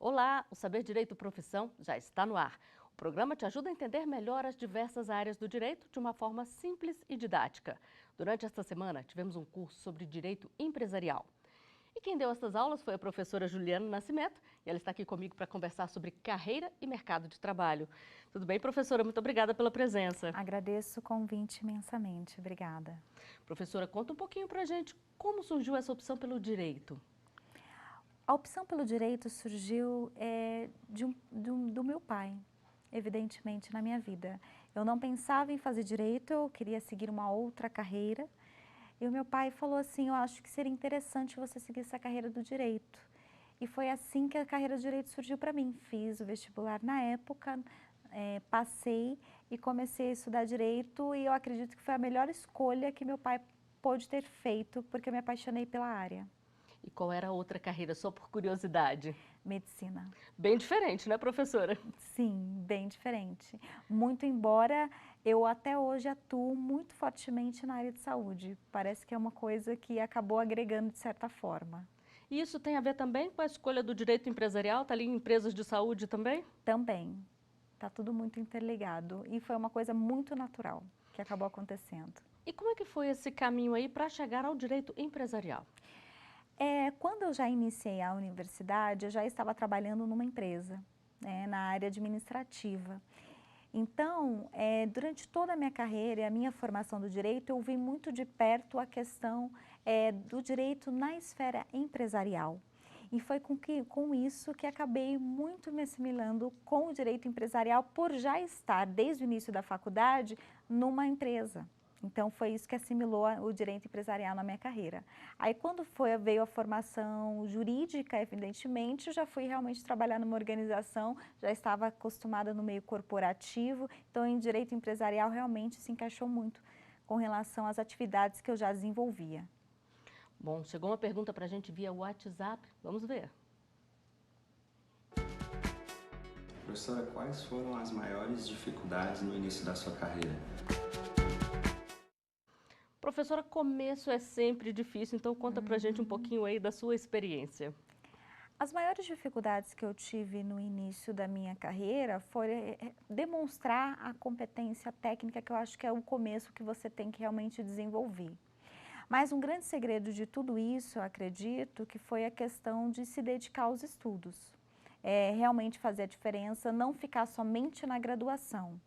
Olá, o Saber Direito Profissão já está no ar. O programa te ajuda a entender melhor as diversas áreas do direito de uma forma simples e didática. Durante esta semana, tivemos um curso sobre direito empresarial. E quem deu essas aulas foi a professora Juliana Nascimento, e ela está aqui comigo para conversar sobre carreira e mercado de trabalho. Tudo bem, professora? Muito obrigada pela presença. Agradeço o convite imensamente, obrigada. Professora, conta um pouquinho para a gente como surgiu essa opção pelo direito. A opção pelo direito surgiu do meu pai, evidentemente, na minha vida. Eu não pensava em fazer direito, eu queria seguir uma outra carreira. E o meu pai falou assim, eu acho que seria interessante você seguir essa carreira do direito. E foi assim que a carreira do direito surgiu para mim. Fiz o vestibular na época, passei e comecei a estudar direito e eu acredito que foi a melhor escolha que meu pai pôde ter feito, porque eu me apaixonei pela área. E qual era a outra carreira, só por curiosidade? Medicina. Bem diferente, né, professora? Sim, bem diferente. Muito embora eu até hoje atuo muito fortemente na área de saúde. Parece que é uma coisa que acabou agregando de certa forma. E isso tem a ver também com a escolha do direito empresarial? Está ali em empresas de saúde também? Também. Está tudo muito interligado. E foi uma coisa muito natural que acabou acontecendo. E como é que foi esse caminho aí para chegar ao direito empresarial? Quando eu já iniciei a universidade, eu já estava trabalhando numa empresa, né, na área administrativa. Então, durante toda a minha carreira e a minha formação do direito, eu vi muito de perto a questão do direito na esfera empresarial. E foi com isso que acabei muito me assimilando com o direito empresarial por já estar, desde o início da faculdade, numa empresa. Então, foi isso que assimilou o direito empresarial na minha carreira. Aí, quando veio a formação jurídica, evidentemente, eu já fui realmente trabalhar numa organização, já estava acostumada no meio corporativo, então, em direito empresarial, realmente se encaixou muito com relação às atividades que eu já desenvolvia. Bom, chegou uma pergunta para a gente via WhatsApp. Vamos ver. Professora, quais foram as maiores dificuldades no início da sua carreira? Professora, começo é sempre difícil, então conta pra gente um pouquinho aí da sua experiência. As maiores dificuldades que eu tive no início da minha carreira foi demonstrar a competência técnica, que eu acho que é o começo que você tem que realmente desenvolver. Mas um grande segredo de tudo isso, eu acredito, que foi a questão de se dedicar aos estudos. Realmente fazer a diferença, não ficar somente na graduação.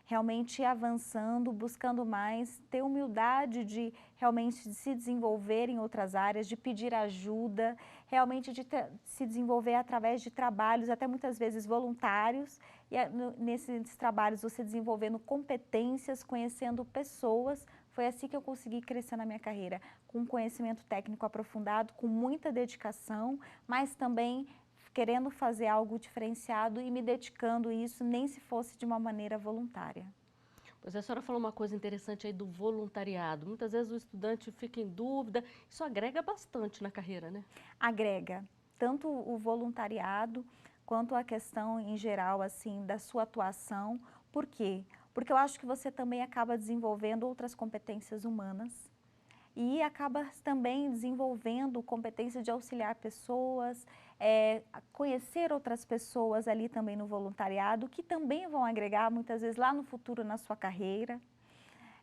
Realmente ir avançando, buscando mais, ter humildade de realmente se desenvolver em outras áreas, de pedir ajuda, realmente de se desenvolver através de trabalhos, até muitas vezes voluntários, e nesses trabalhos você desenvolvendo competências, conhecendo pessoas. Foi assim que eu consegui crescer na minha carreira, com conhecimento técnico aprofundado, com muita dedicação, mas também querendo fazer algo diferenciado e me dedicando a isso, nem se fosse de uma maneira voluntária. Pois a senhora falou uma coisa interessante aí do voluntariado. Muitas vezes o estudante fica em dúvida, isso agrega bastante na carreira, né? Agrega tanto o voluntariado quanto a questão em geral assim da sua atuação. Por quê? Porque eu acho que você também acaba desenvolvendo outras competências humanas e acaba também desenvolvendo competência de auxiliar pessoas, conhecer outras pessoas ali também no voluntariado, que também vão agregar muitas vezes lá no futuro na sua carreira.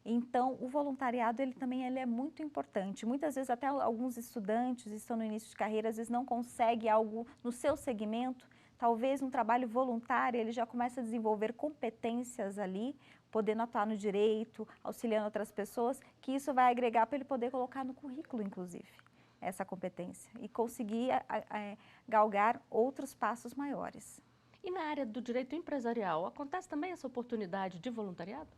Então, o voluntariado ele é muito importante. Muitas vezes até alguns estudantes estão no início de carreira, às vezes não conseguem algo no seu segmento, talvez um trabalho voluntário, ele já começa a desenvolver competências ali, podendo atuar no direito, auxiliando outras pessoas, que isso vai agregar para ele poder colocar no currículo, inclusive, essa competência e conseguir galgar outros passos maiores. E na área do direito empresarial, acontece também essa oportunidade de voluntariado?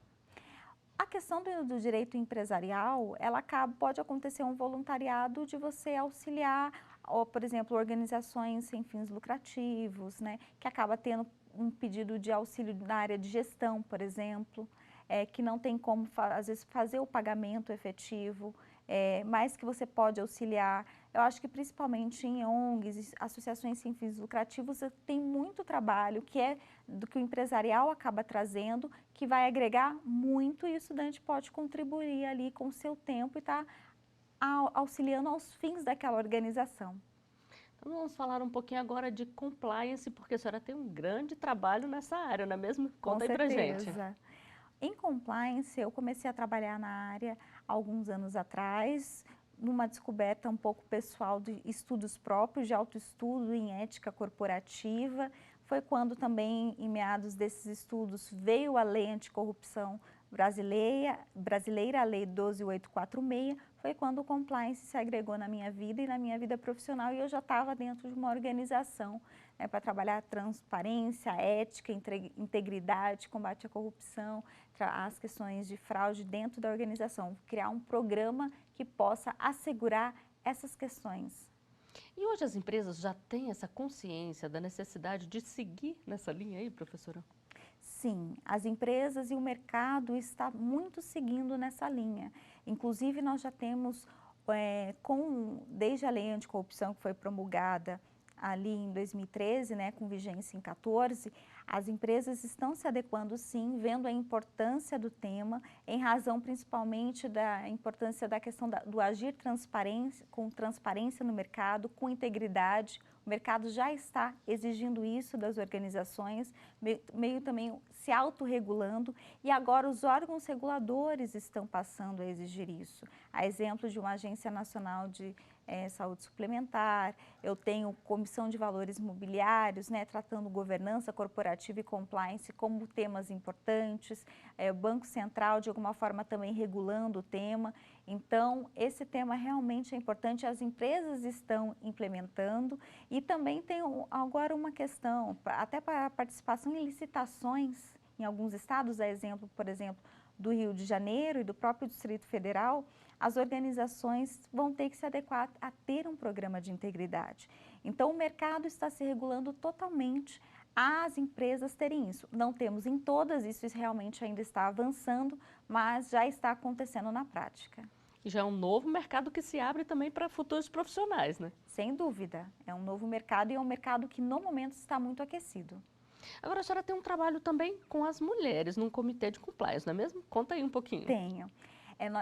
A questão do direito empresarial, pode acontecer um voluntariado de você auxiliar, ou, por exemplo, organizações sem fins lucrativos, né, que acaba tendo um pedido de auxílio na área de gestão, por exemplo, que não tem como, às vezes, fazer o pagamento efetivo, mas que você pode auxiliar. Eu acho que principalmente em ONGs, associações sem fins lucrativos, tem muito trabalho do que o empresarial acaba trazendo, que vai agregar muito e o estudante pode contribuir ali com o seu tempo e estar auxiliando aos fins daquela organização. Então vamos falar um pouquinho agora de compliance, porque a senhora tem um grande trabalho nessa área, não é mesmo? Conta aí pra gente. certeza. Em compliance, eu comecei a trabalhar na área há alguns anos atrás, numa descoberta um pouco pessoal de estudos próprios, de autoestudo em ética corporativa. Foi quando também, em meados desses estudos, veio a Lei Anticorrupção brasileira, a Lei 12.846, foi quando o compliance se agregou na minha vida e na minha vida profissional, e eu já estava dentro de uma organização, né, para trabalhar transparência, ética, integridade, combate à corrupção, as questões de fraude dentro da organização, criar um programa que possa assegurar essas questões. E hoje as empresas já têm essa consciência da necessidade de seguir nessa linha aí, professora? Sim, as empresas e o mercado está muito seguindo nessa linha. Inclusive, nós já temos, desde a lei anticorrupção que foi promulgada ali em 2013, né, com vigência em 14, as empresas estão se adequando sim, vendo a importância do tema, em razão principalmente da importância da questão do agir com transparência no mercado, com integridade. O mercado já está exigindo isso das organizações, meio também se autorregulando, e agora os órgãos reguladores estão passando a exigir isso. A exemplo de uma Agência Nacional de Saúde Suplementar, eu tenho Comissão de Valores Mobiliários, né, tratando governança corporativa e compliance como temas importantes, o Banco Central de alguma forma também regulando o tema. Então, esse tema realmente é importante, as empresas estão implementando, e também tem agora uma questão, até para a participação em licitações em alguns estados, a exemplo, por exemplo, do Rio de Janeiro e do próprio Distrito Federal, as organizações vão ter que se adequar a ter um programa de integridade. Então, o mercado está se regulando totalmente às empresas terem isso. Não temos em todas, isso realmente ainda está avançando, mas já está acontecendo na prática. E já é um novo mercado que se abre também para futuros profissionais, né? Sem dúvida, é um novo mercado e é um mercado que no momento está muito aquecido. Agora a senhora tem um trabalho também com as mulheres num comitê de compliance, não é mesmo? Conta aí um pouquinho. Tenho.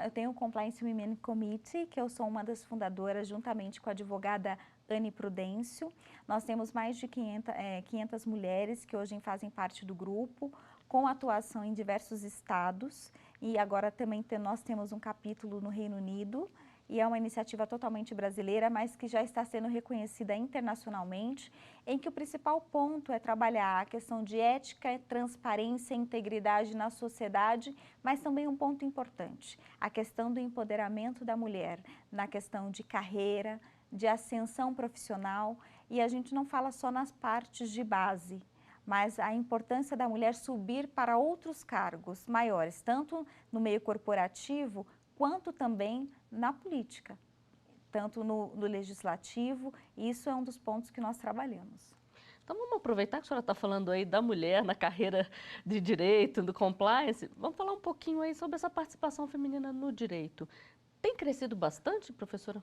Eu tenho o Compliance Women Committee, que eu sou uma das fundadoras, juntamente com a advogada Anne Prudêncio. Nós temos mais de 500 mulheres que hoje fazem parte do grupo, com atuação em diversos estados. E agora também nós temos um capítulo no Reino Unido, e é uma iniciativa totalmente brasileira, mas que já está sendo reconhecida internacionalmente, em que o principal ponto é trabalhar a questão de ética, transparência e integridade na sociedade, mas também um ponto importante, a questão do empoderamento da mulher, na questão de carreira, de ascensão profissional, e a gente não fala só nas partes de base, mas a importância da mulher subir para outros cargos maiores, tanto no meio corporativo, quanto também na política, tanto no legislativo, e isso é um dos pontos que nós trabalhamos. Então vamos aproveitar que a senhora está falando aí da mulher na carreira de direito, do compliance, vamos falar um pouquinho aí sobre essa participação feminina no direito. Tem crescido bastante, professora?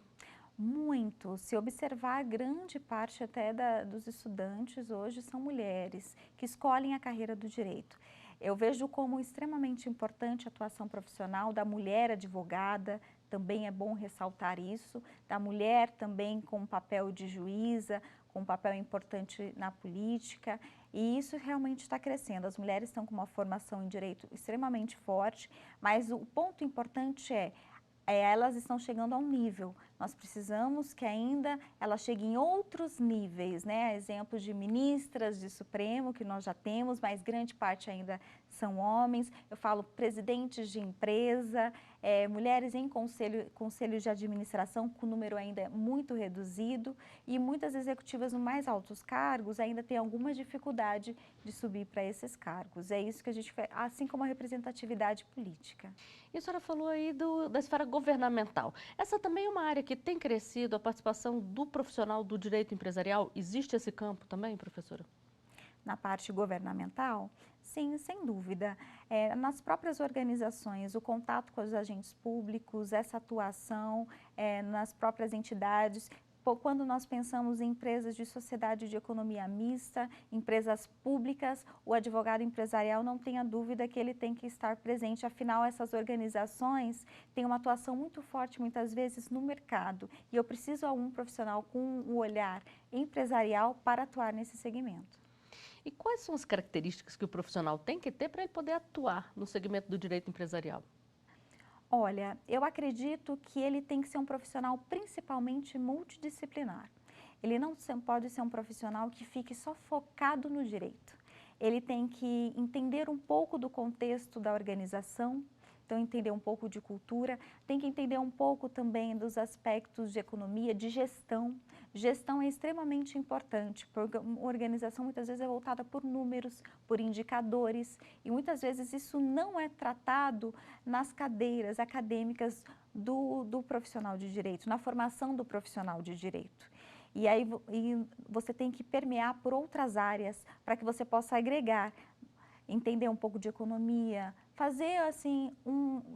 Muito. Se observar, grande parte até dos estudantes hoje são mulheres que escolhem a carreira do direito. Eu vejo como extremamente importante a atuação profissional da mulher advogada, também é bom ressaltar isso, da mulher também com um papel de juíza, com um papel importante na política, e isso realmente está crescendo. As mulheres estão com uma formação em direito extremamente forte, mas o ponto importante elas estão chegando a um nível. Nós precisamos que ainda ela chegue em outros níveis, né? Exemplos de ministras de Supremo, que nós já temos, mas grande parte ainda são homens. Eu falo presidentes de empresa, mulheres em conselhos de administração, com o número ainda muito reduzido, e muitas executivas no mais altos cargos ainda têm alguma dificuldade de subir para esses cargos. É isso que a gente faz, assim como a representatividade política. E a senhora falou aí da esfera governamental. Essa também é uma área que tem crescido, a participação do profissional do direito empresarial. Existe esse campo também, professora? Na parte governamental? Sim, sem dúvida. Nas próprias organizações, o contato com os agentes públicos, essa atuação nas próprias entidades, Quando nós pensamos em empresas de sociedade de economia mista, empresas públicas, o advogado empresarial não tenha dúvida que ele tem que estar presente. Afinal, essas organizações têm uma atuação muito forte, muitas vezes, no mercado. E eu preciso de um profissional com o olhar empresarial para atuar nesse segmento. E quais são as características que o profissional tem que ter para ele poder atuar no segmento do direito empresarial? Olha, eu acredito que ele tem que ser um profissional principalmente multidisciplinar. Ele não pode ser um profissional que fique só focado no direito. Ele tem que entender um pouco do contexto da organização, então entender um pouco de cultura, tem que entender um pouco também dos aspectos de economia, de gestão. Gestão é extremamente importante, porque uma organização muitas vezes é voltada por números, por indicadores, e muitas vezes isso não é tratado nas cadeiras acadêmicas do profissional de direito, na formação do profissional de direito. E aí você tem que permear por outras áreas para que você possa agregar, entender um pouco de economia, fazer assim,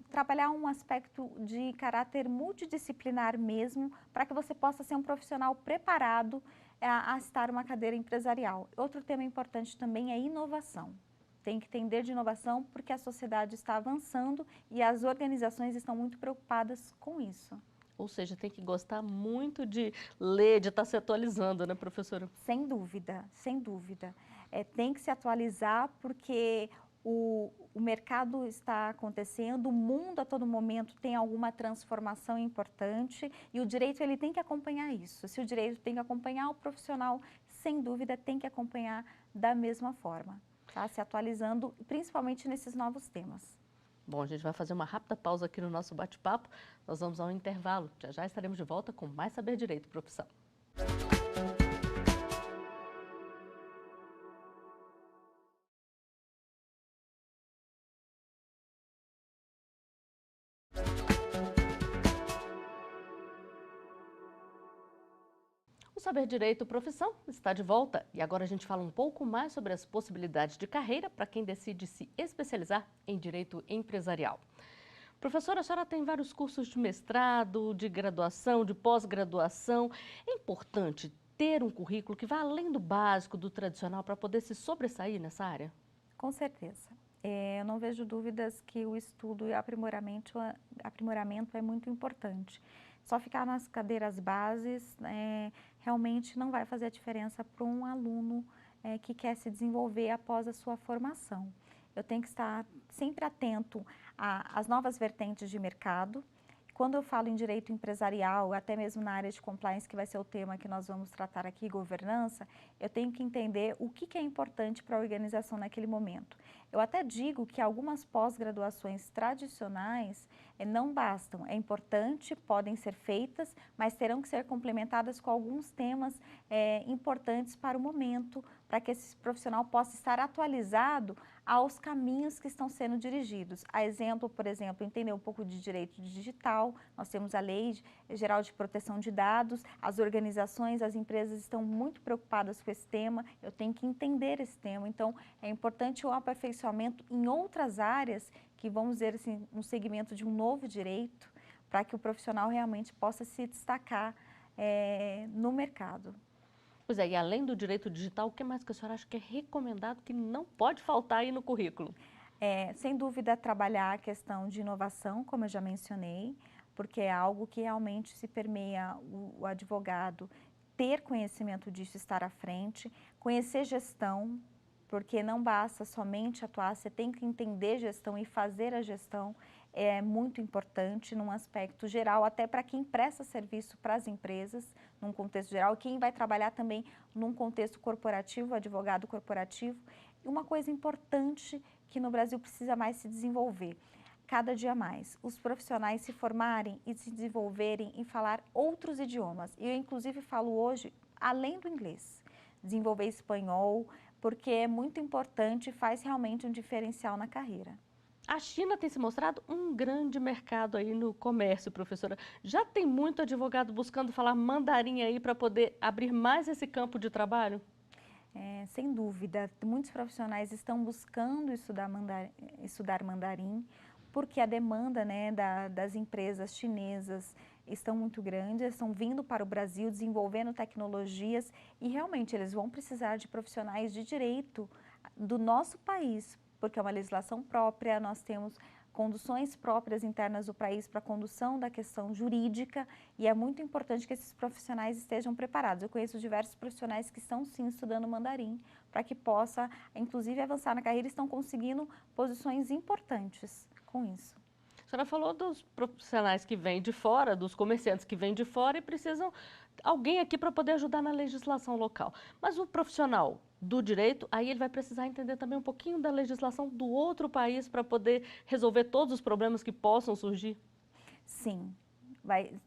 trabalhar um aspecto de caráter multidisciplinar mesmo, para que você possa ser um profissional preparado a estar numa cadeira empresarial. Outro tema importante também é inovação. Tem que entender de inovação porque a sociedade está avançando e as organizações estão muito preocupadas com isso. Ou seja, tem que gostar muito de ler, de estar se atualizando, né, professora? Sem dúvida, sem dúvida. Tem que se atualizar porque o mercado está acontecendo, o mundo a todo momento tem alguma transformação importante e o direito ele tem que acompanhar isso. Se o direito tem que acompanhar, o profissional, sem dúvida, tem que acompanhar da mesma forma, tá? Se atualizando, principalmente nesses novos temas. Bom, a gente vai fazer uma rápida pausa aqui no nosso bate-papo. Nós vamos ao intervalo. Já já estaremos de volta com mais Saber Direito e Profissão. O Saber Direito e Profissão está de volta e agora a gente fala um pouco mais sobre as possibilidades de carreira para quem decide se especializar em direito empresarial. Professora, a senhora tem vários cursos de mestrado, de graduação, de pós-graduação. É importante ter um currículo que vá além do básico, do tradicional, para poder se sobressair nessa área? Com certeza. Eu não vejo dúvidas que o estudo e aprimoramento é muito importante. Só ficar nas cadeiras bases realmente não vai fazer a diferença para um aluno que quer se desenvolver após a sua formação. Eu tenho que estar sempre atento às novas vertentes de mercado. Quando eu falo em direito empresarial, até mesmo na área de compliance, que vai ser o tema que nós vamos tratar aqui, governança, eu tenho que entender o que é importante para a organização naquele momento. Eu até digo que algumas pós-graduações tradicionais não bastam. É importante, podem ser feitas, mas terão que ser complementadas com alguns temas importantes para o momento, para que esse profissional possa estar atualizado aos caminhos que estão sendo dirigidos. A exemplo, por exemplo, entender um pouco de direito digital, nós temos a Lei Geral de Proteção de Dados, as organizações, as empresas estão muito preocupadas com esse tema, eu tenho que entender esse tema, então é importante o aperfeiçoamento em outras áreas que vamos dizer assim, um segmento de um novo direito, para que o profissional realmente possa se destacar no mercado. Pois é, e além do direito digital, o que mais que a senhora acha que é recomendado, que não pode faltar aí no currículo? Sem dúvida, trabalhar a questão de inovação, como eu já mencionei, porque é algo que realmente se permeia o advogado ter conhecimento disso, estar à frente, conhecer gestão, porque não basta somente atuar, você tem que entender gestão e fazer a gestão. É muito importante num aspecto geral, até para quem presta serviço para as empresas, num contexto geral, quem vai trabalhar também num contexto corporativo, advogado corporativo. E uma coisa importante que no Brasil precisa mais se desenvolver, cada dia mais, os profissionais se formarem e se desenvolverem em falar outros idiomas. Eu, inclusive, falo hoje, além do inglês, desenvolver espanhol, porque é muito importante e faz realmente um diferencial na carreira. A China tem se mostrado um grande mercado aí no comércio, professora. Já tem muito advogado buscando falar mandarim aí para poder abrir mais esse campo de trabalho? Sem dúvida, muitos profissionais estão buscando estudar mandarim, porque a demanda, né, das empresas chinesas estão muito grandes, estão vindo para o Brasil desenvolvendo tecnologias e realmente eles vão precisar de profissionais de direito do nosso país, porque é uma legislação própria, nós temos conduções próprias internas do país para a condução da questão jurídica e é muito importante que esses profissionais estejam preparados. Eu conheço diversos profissionais que estão sim estudando mandarim para que possa, inclusive, avançar na carreira e estão conseguindo posições importantes com isso. A senhora falou dos profissionais que vêm de fora, dos comerciantes que vêm de fora e precisam de alguém aqui para poder ajudar na legislação local. Mas o profissional do direito, aí ele vai precisar entender também um pouquinho da legislação do outro país para poder resolver todos os problemas que possam surgir? Sim,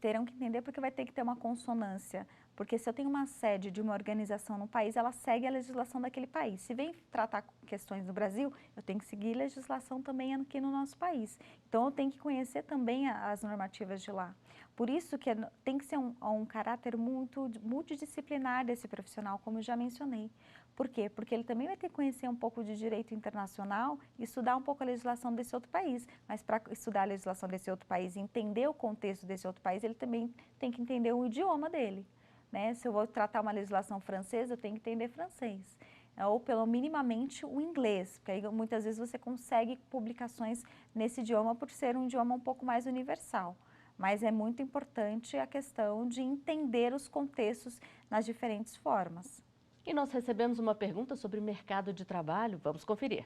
terão que entender porque vai ter que ter uma consonância. Porque se eu tenho uma sede de uma organização no país, ela segue a legislação daquele país. Se vem tratar questões do Brasil, eu tenho que seguir legislação também aqui no nosso país. Então, eu tenho que conhecer também as normativas de lá. Por isso que tem que ser um caráter muito multidisciplinar desse profissional, como eu já mencionei. Por quê? Porque ele também vai ter que conhecer um pouco de direito internacional e estudar um pouco a legislação desse outro país. Mas para estudar a legislação desse outro país e entender o contexto desse outro país, ele também tem que entender o idioma dele. Né? Se eu vou tratar uma legislação francesa, eu tenho que entender francês. Ou, pelo minimamente, o inglês, porque aí muitas vezes você consegue publicações nesse idioma por ser um idioma um pouco mais universal. Mas é muito importante a questão de entender os contextos nas diferentes formas. E nós recebemos uma pergunta sobre mercado de trabalho. Vamos conferir.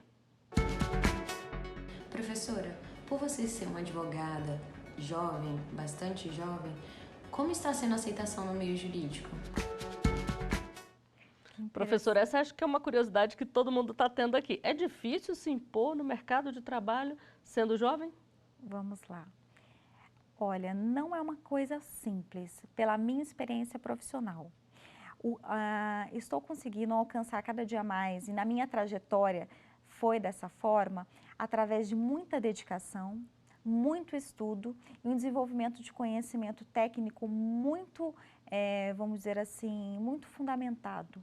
Professora, por você ser uma advogada jovem, bastante jovem, como está sendo a aceitação no meio jurídico? Professora, essa acho que é uma curiosidade que todo mundo está tendo aqui. É difícil se impor no mercado de trabalho sendo jovem? Vamos lá. Olha, não é uma coisa simples, pela minha experiência profissional. Estou conseguindo alcançar cada dia mais, e na minha trajetória foi dessa forma, através de muita dedicação, muito estudo e um desenvolvimento de conhecimento técnico muito, vamos dizer assim, muito fundamentado,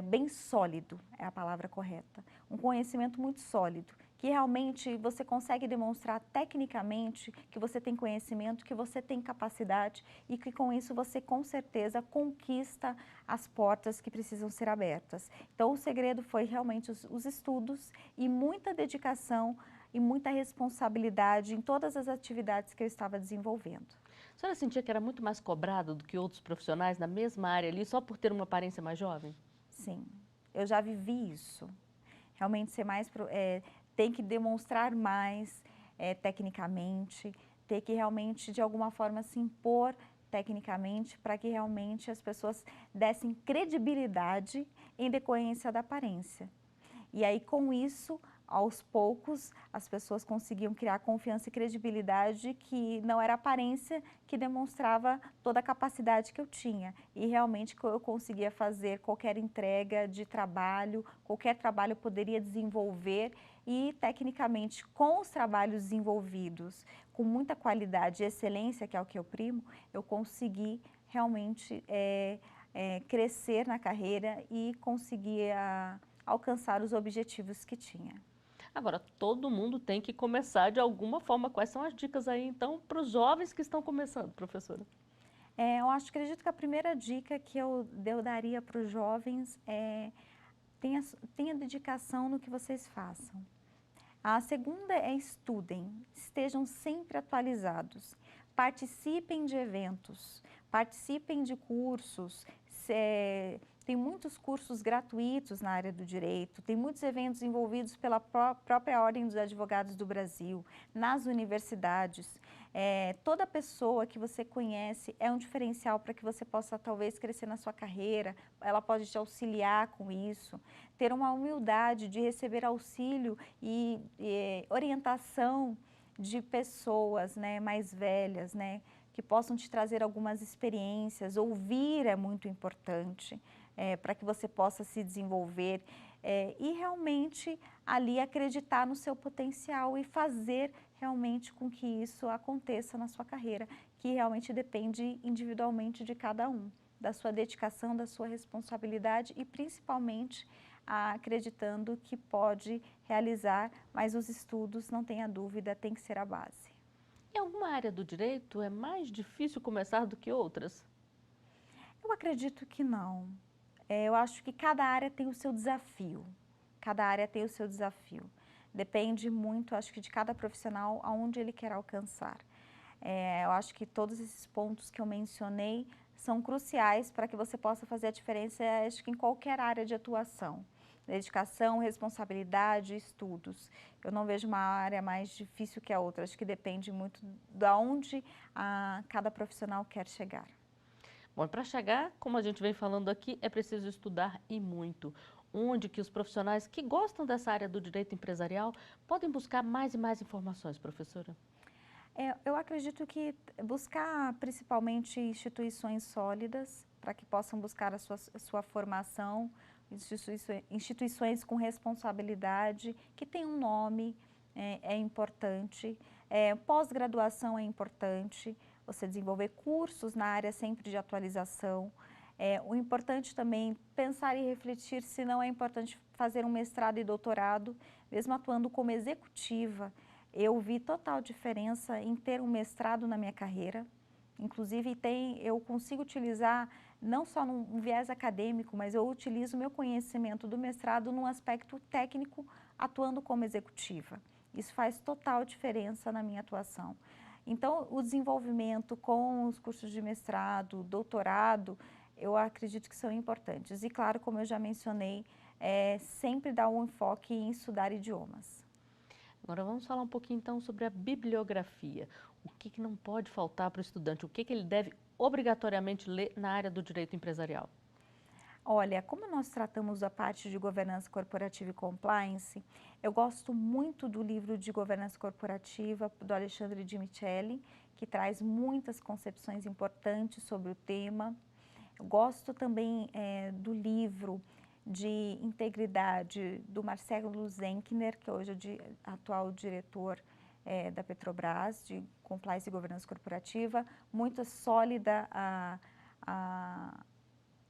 bem sólido é a palavra correta. Um conhecimento muito sólido, que realmente você consegue demonstrar tecnicamente que você tem conhecimento, que você tem capacidade e que com isso você com certeza conquista as portas que precisam ser abertas. Então o segredo foi realmente os estudos e muita dedicação e muita responsabilidade em todas as atividades que eu estava desenvolvendo. A senhora sentia que era muito mais cobrado do que outros profissionais na mesma área ali, só por ter uma aparência mais jovem? Sim, eu já vivi isso. Realmente ser mais, tem que demonstrar mais tecnicamente, ter que realmente de alguma forma se impor tecnicamente para que realmente as pessoas dessem credibilidade em decorrência da aparência. E aí com isso, aos poucos, as pessoas conseguiam criar confiança e credibilidade que não era a aparência que demonstrava toda a capacidade que eu tinha. E realmente eu conseguia fazer qualquer entrega de trabalho, qualquer trabalho eu poderia desenvolver e tecnicamente com os trabalhos desenvolvidos, com muita qualidade e excelência, que é o que eu primo, eu consegui realmente crescer na carreira e conseguir alcançar os objetivos que tinha. Agora, todo mundo tem que começar de alguma forma. Quais são as dicas aí, então, para os jovens que estão começando, professora? Eu acredito que a primeira dica que eu daria para os jovens é tenha dedicação no que vocês façam. A segunda é estudem, estejam sempre atualizados, participem de eventos, participem de cursos, tem muitos cursos gratuitos na área do direito, tem muitos eventos envolvidos pela própria Ordem dos Advogados do Brasil, nas universidades. Toda pessoa que você conhece é um diferencial para que você possa talvez crescer na sua carreira, ela pode te auxiliar com isso. Ter uma humildade de receber auxílio e orientação de pessoas, né, mais velhas, né, que possam te trazer algumas experiências. Ouvir é muito importante para que você possa se desenvolver e realmente ali acreditar no seu potencial e fazer realmente com que isso aconteça na sua carreira, que realmente depende individualmente de cada um, da sua dedicação, da sua responsabilidade e principalmente acreditando que pode realizar, mas os estudos, não tenha dúvida, tem que ser a base. Em alguma área do direito é mais difícil começar do que outras? Eu acredito que não. Eu acho que cada área tem o seu desafio. Cada área tem o seu desafio. Depende muito, acho que de cada profissional, aonde ele quer alcançar. Eu acho que todos esses pontos que eu mencionei são cruciais para que você possa fazer a diferença, acho que em qualquer área de atuação. Dedicação, responsabilidade, estudos. Eu não vejo uma área mais difícil que a outra, acho que depende muito de onde cada profissional quer chegar. Bom, para chegar, como a gente vem falando aqui, é preciso estudar e muito. Onde que os profissionais que gostam dessa área do direito empresarial podem buscar mais e mais informações, professora? Eu acredito que buscar principalmente instituições sólidas para que possam buscar a sua formação, instituições com responsabilidade, que tenham um nome, é importante. Pós-graduação é importante, você desenvolver cursos na área sempre de atualização. O importante também pensar e refletir se não é importante fazer um mestrado e doutorado, mesmo atuando como executiva. Eu vi total diferença em ter um mestrado na minha carreira, inclusive eu consigo utilizar não só num viés acadêmico, mas eu utilizo o meu conhecimento do mestrado num aspecto técnico, atuando como executiva. Isso faz total diferença na minha atuação. Então, o desenvolvimento com os cursos de mestrado, doutorado, eu acredito que são importantes. E claro, como eu já mencionei, sempre dar um enfoque em estudar idiomas. Agora vamos falar um pouquinho então sobre a bibliografia. O que não pode faltar para o estudante? O que ele deve obrigatoriamente ler na área do direito empresarial? Olha, como nós tratamos a parte de governança corporativa e compliance, eu gosto muito do livro de governança corporativa do Alexandre de Micheli, que traz muitas concepções importantes sobre o tema. Eu gosto também do livro de integridade do Marcelo Zenkner, que hoje é o atual diretor da Petrobras, de compliance e governança corporativa, muito sólida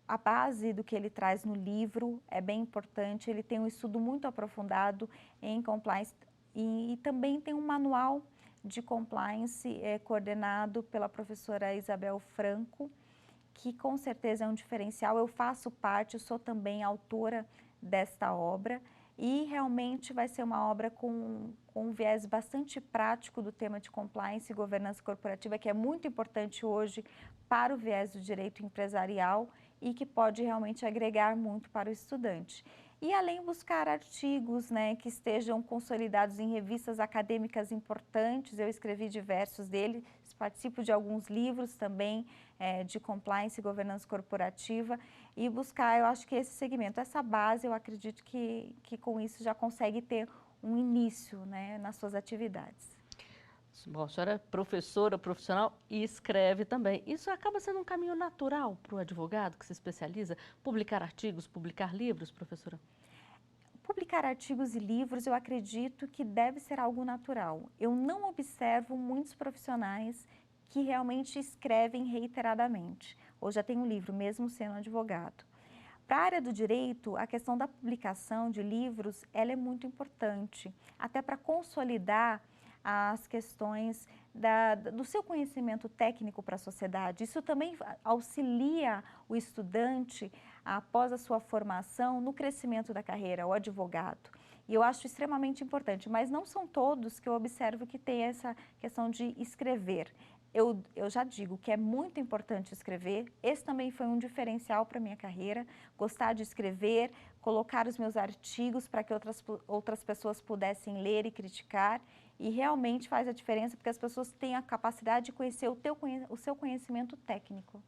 a base do que ele traz no livro, é bem importante, ele tem um estudo muito aprofundado em compliance e também tem um manual de compliance coordenado pela professora Isabel Franco, que com certeza é um diferencial. Eu faço parte, eu sou também autora desta obra e realmente vai ser uma obra com um viés bastante prático do tema de compliance e governança corporativa, que é muito importante hoje para o viés do direito empresarial e que pode realmente agregar muito para o estudante. E além buscar artigos que estejam consolidados em revistas acadêmicas importantes, eu escrevi diversos deles, participo de alguns livros também de compliance e governança corporativa e buscar, eu acho que esse segmento, essa base, eu acredito que com isso já consegue ter um início nas suas atividades. Bom, a senhora é professora, profissional e escreve também. Isso acaba sendo um caminho natural para o advogado que se especializa? Publicar artigos, publicar livros, professora? Publicar artigos e livros, eu acredito que deve ser algo natural. Eu não observo muitos profissionais que realmente escrevem reiteradamente. Hoje já tem um livro, mesmo sendo advogado. Para a área do direito, a questão da publicação de livros, ela é muito importante, até para consolidar as questões do seu conhecimento técnico para a sociedade. Isso também auxilia o estudante, após a sua formação, no crescimento da carreira, o advogado. E eu acho extremamente importante, mas não são todos que eu observo que tem essa questão de escrever. Eu já digo que é muito importante escrever, esse também foi um diferencial para a minha carreira, gostar de escrever, colocar os meus artigos para que outras pessoas pudessem ler e criticar, e realmente faz a diferença porque as pessoas têm a capacidade de conhecer o seu conhecimento técnico.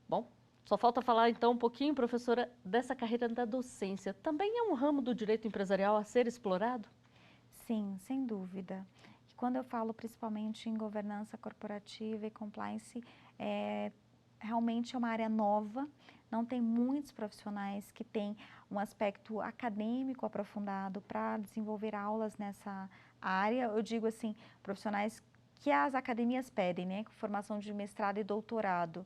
Bom, só falta falar então um pouquinho, professora, dessa carreira da docência. Também é um ramo do direito empresarial a ser explorado? Sim, sem dúvida. Quando eu falo principalmente em governança corporativa e compliance, realmente é uma área nova, não tem muitos profissionais que têm um aspecto acadêmico aprofundado para desenvolver aulas nessa área. Eu digo assim, profissionais que as academias pedem, com formação de mestrado e doutorado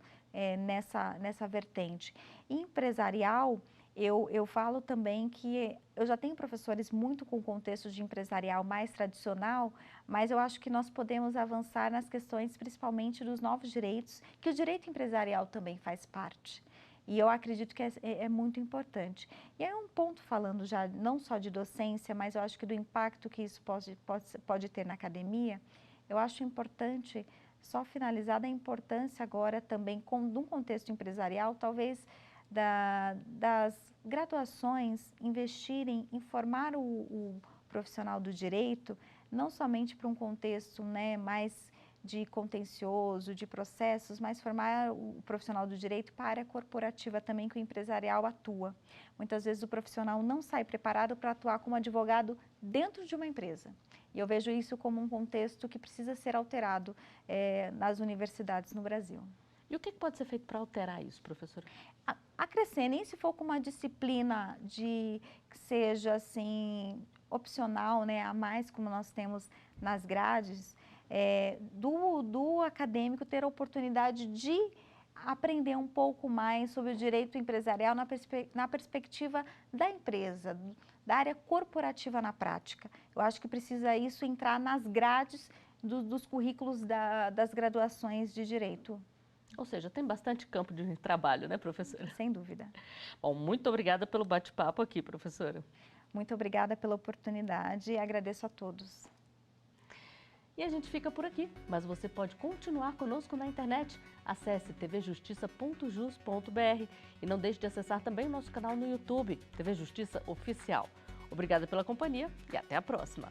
nessa vertente. Empresarial, Eu falo também que eu já tenho professores muito com contexto de empresarial mais tradicional, mas eu acho que nós podemos avançar nas questões principalmente dos novos direitos, que o direito empresarial também faz parte. E eu acredito que é muito importante. E aí um ponto falando já não só de docência, mas eu acho que do impacto que isso pode ter na academia, eu acho importante, só finalizar, da importância agora também, num contexto empresarial, talvez das graduações investirem em formar o profissional do direito, não somente para um contexto, né, mais de contencioso, de processos, mas formar o profissional do direito para a área corporativa também, que o empresarial atua. Muitas vezes o profissional não sai preparado para atuar como advogado dentro de uma empresa. E eu vejo isso como um contexto que precisa ser alterado nas universidades no Brasil. E o que pode ser feito para alterar isso, professora? Acrescentem, se for com uma disciplina que seja assim, opcional, né, a mais como nós temos nas grades, do acadêmico ter a oportunidade de aprender um pouco mais sobre o direito empresarial na perspectiva da empresa, da área corporativa na prática. Eu acho que precisa isso entrar nas grades dos currículos das graduações de direito. Ou seja, tem bastante campo de trabalho, né, professora? Sem dúvida. Bom, muito obrigada pelo bate-papo aqui, professora. Muito obrigada pela oportunidade e agradeço a todos. E a gente fica por aqui, mas você pode continuar conosco na internet. Acesse tvjustiça.jus.br e não deixe de acessar também o nosso canal no YouTube, TV Justiça Oficial. Obrigada pela companhia e até a próxima!